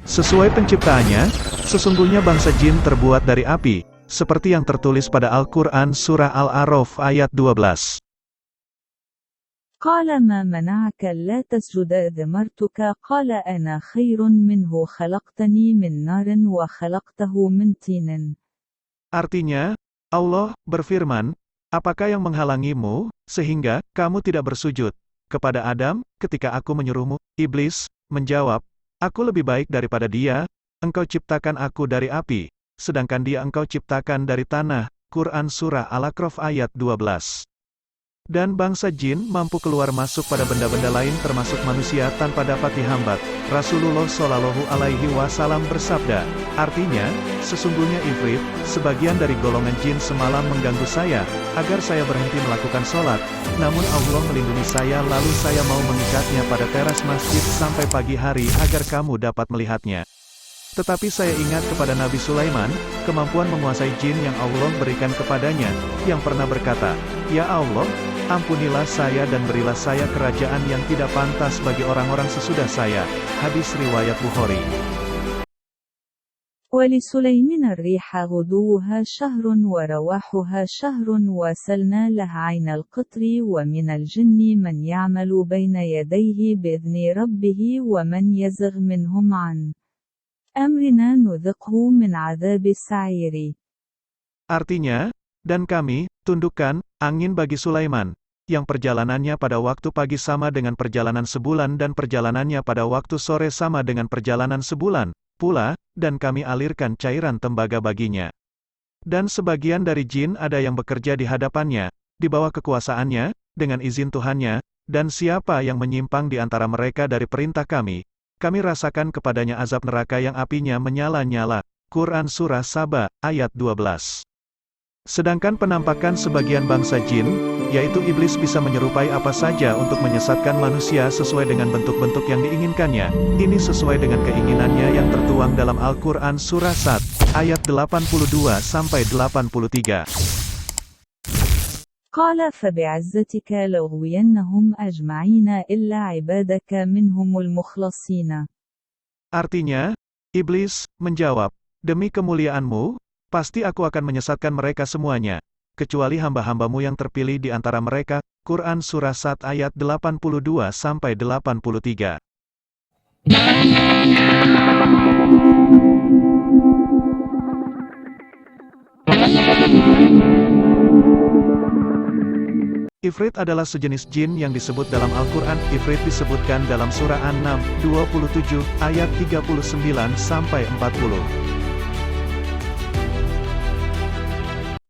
Sesuai penciptaannya, sesungguhnya bangsa jin terbuat dari api, seperti yang tertulis pada Al-Quran Surah Al-A'raf ayat 12. قال ما منعك ألا تسجد إذ أمرتك قال أنا خير منه خلقتني من نار وخلقته من طين. Artinya, Allah berfirman, apakah yang menghalangimu, sehingga kamu tidak bersujud kepada Adam, ketika aku menyuruhmu? Iblis menjawab, aku lebih baik daripada dia, engkau ciptakan aku dari api, sedangkan dia engkau ciptakan dari tanah. Quran Surah Al-A'raf ayat 12. Dan bangsa jin mampu keluar masuk pada benda-benda lain termasuk manusia tanpa dapat dihambat. Rasulullah Shallallahu Alaihi Wasallam bersabda, artinya, sesungguhnya Ifrit, sebagian dari golongan jin semalam mengganggu saya, agar saya berhenti melakukan sholat, namun Allah melindungi saya lalu saya mau mengikatnya pada teras masjid sampai pagi hari agar kamu dapat melihatnya. Tetapi saya ingat kepada Nabi Sulaiman, kemampuan menguasai jin yang Allah berikan kepadanya, yang pernah berkata, ya Allah, ampunilah saya dan berilah saya kerajaan yang tidak pantas bagi orang-orang sesudah saya. Hadis riwayat Bukhari. ولسليمان الريح غدوها شهر ورواحها شهر وسلنا لها عين القطر ومن الجن من يعمل بين يديه بإذن ربه ومن يزغ منهم عن أمرنا نذقه من عذاب السعير. Artinya, dan kami tundukkan angin bagi Sulaiman, yang perjalanannya pada waktu pagi sama dengan perjalanan sebulan dan perjalanannya pada waktu sore sama dengan perjalanan sebulan pula, dan kami alirkan cairan tembaga baginya. Dan sebagian dari jin ada yang bekerja di hadapannya, di bawah kekuasaannya, dengan izin Tuhannya, dan siapa yang menyimpang di antara mereka dari perintah kami rasakan kepadanya azab neraka yang apinya menyala-nyala. Quran Surah Saba, ayat 12. Sedangkan penampakan sebagian bangsa jin, yaitu iblis bisa menyerupai apa saja untuk menyesatkan manusia sesuai dengan bentuk-bentuk yang diinginkannya. Ini sesuai dengan keinginannya yang tertuang dalam Al-Quran Surah Sad, ayat 82-83. قال فبعزتك لأغوينهم أجمعين إلا عبادك منهم المخلصين. Artinya, iblis menjawab, demi kemuliaanmu, pasti aku akan menyesatkan mereka semuanya, kecuali hamba-hambamu yang terpilih di antara mereka. Quran Surah Sad ayat 82-83. Ifrit adalah sejenis jin yang disebut dalam Al-Quran. Ifrit disebutkan dalam surah An-Naml 27 ayat 39-40.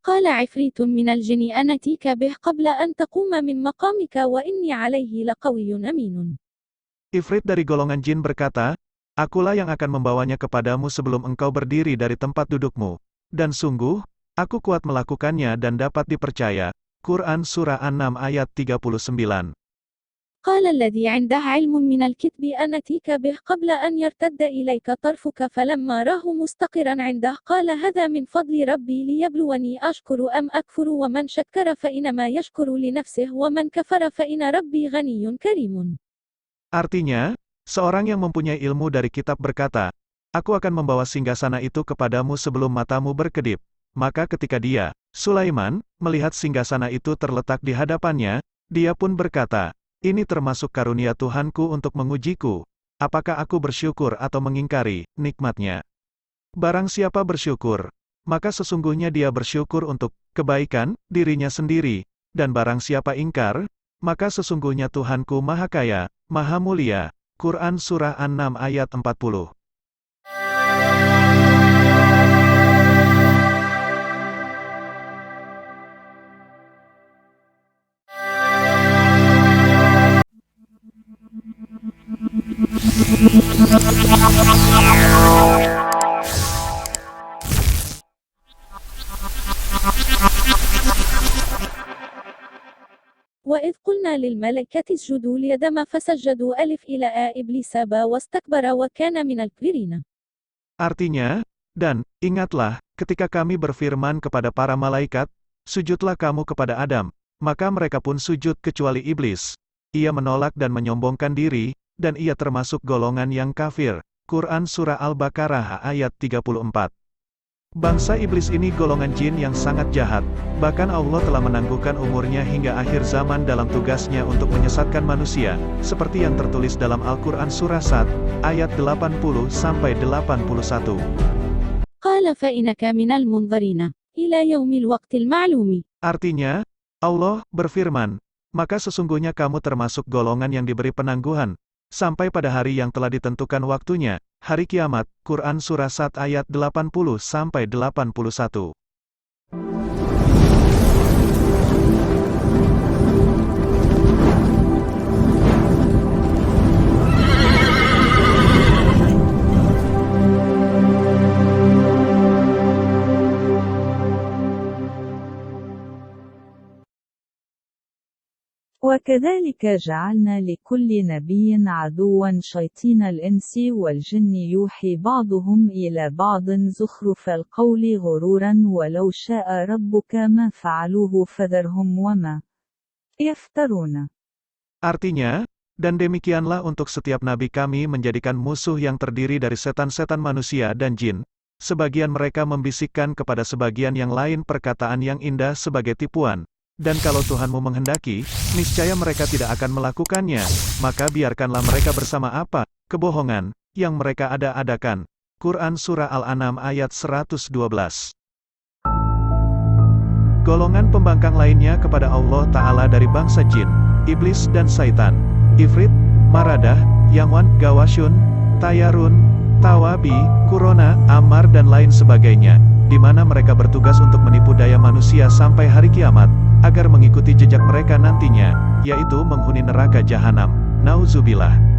قال عفريت من الجن أنا آتيك به قبل أن تقوم من مقامك وإني عليه لقوي أمين. Ifrit dari golongan jin berkata, akulah yang akan membawanya kepadamu sebelum engkau berdiri dari tempat dudukmu. Dan sungguh, aku kuat melakukannya dan dapat dipercaya. Quran Surah An-Naml ayat 39. قال الذي عنده علم من الكتب أنا آتيك به قبل أن يرتد إليك طرفك فلما راه مستقرا عنده قال هذا من فضل ربي ليبلوني أشكر أم أكفر ومن شكر فإنما يشكر لنفسه ومن كفر فإن ربي غني كريم. Artinya, seorang yang mempunyai ilmu dari kitab berkata, aku akan membawa singgasana itu kepadamu sebelum matamu berkedip. Maka ketika dia, Sulaiman, melihat singgasana itu terletak di hadapannya, dia pun berkata, ini termasuk karunia Tuhanku untuk mengujiku, apakah aku bersyukur atau mengingkari nikmatnya. Barang siapa bersyukur, maka sesungguhnya dia bersyukur untuk kebaikan dirinya sendiri, dan barang siapa ingkar, maka sesungguhnya Tuhanku Maha Kaya, Maha Mulia. Quran Surah An-Naml ayat 40. وإذ قلنا للملائكة اسجدوا لآدم فسجدوا ألف إلى إبليس أبى واستكبر وكان من الكافرين. Artinya, dan, ingatlah, ketika kami berfirman kepada para malaikat, sujudlah kamu kepada Adam, maka mereka pun sujud kecuali iblis. Ia menolak dan menyombongkan diri, dan ia termasuk golongan yang kafir. Quran Surah Al-Baqarah ayat 34. Bangsa iblis ini golongan jin yang sangat jahat, bahkan Allah telah menangguhkan umurnya hingga akhir zaman dalam tugasnya untuk menyesatkan manusia, seperti yang tertulis dalam Al-Quran Surah Sad, ayat 80-81. قال فإنك من المنظرين إلى يوم الوقت المعلوم. Artinya, Allah berfirman, maka sesungguhnya kamu termasuk golongan yang diberi penangguhan, sampai pada hari yang telah ditentukan waktunya, hari kiamat. Quran Surah Sad ayat 80-81. وكذلك جعلنا لكل نبي عدوا شياطين الإنس والجن يوحي بعضهم إلى بعض زخرف القول غرورا ولو شاء ربك ما فعلوه فذرهم وما يفترون. Artinya, dan demikianlah untuk setiap nabi kami menjadikan musuh yang terdiri dari setan-setan manusia dan jin. Sebagian mereka membisikkan kepada sebagian yang lain perkataan yang indah sebagai tipuan. Dan kalau Tuhanmu menghendaki, niscaya mereka tidak akan melakukannya, maka biarkanlah mereka bersama apa kebohongan yang mereka ada-adakan. Quran Surah Al-An'am ayat 112. Golongan pembangkang lainnya kepada Allah Ta'ala dari bangsa jin, iblis dan syaitan, Ifrit, Maradah, Yangwan, Gawasyun, Tayarun, Tawabi, Kurona, Amar dan lain sebagainya, di mana mereka bertugas untuk menipu daya manusia sampai hari kiamat, agar mengikuti jejak mereka nantinya, yaitu menghuni neraka jahanam. Nauzubillah.